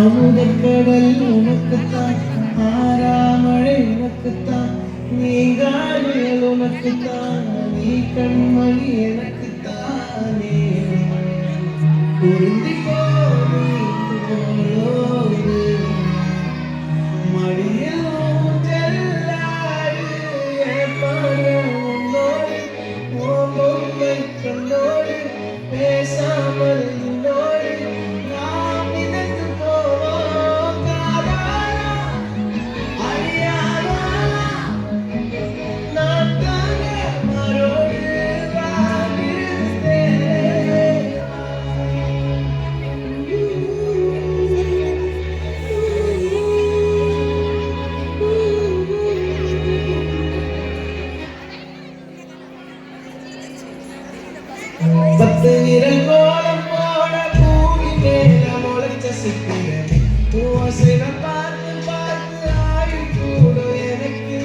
அமுதக்கடல் உனக்குத்தான், ஆறாமழை உனக்குத்தான், நீங்காடுகள் உனக்குத்தான், நீ கண்மணி எனக்குத்தானே. பொருந்தி போது தோளோடு மடியில் ஊஞ்சலாடு, ஏற்பாடு உன்னோடு ஓம்பொம்மை கண்ணோடு பேசாமல் உன்னோடு நாம் மிதந்து போவோம். காதாரா அறியாதா நான் தாங்க மரோடு வாழ்ந்தேன். பத்து விரல் கோலம் போட பூமி மேல முளைச்ச சித்திரமே, பூவசினம் பார்த்து பார்த்து ஆயுள் கூடும் எனக்கு.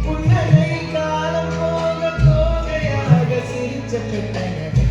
புன்னகை காலம் போக தோகையாக சிரிச்ச பெட்டகமே,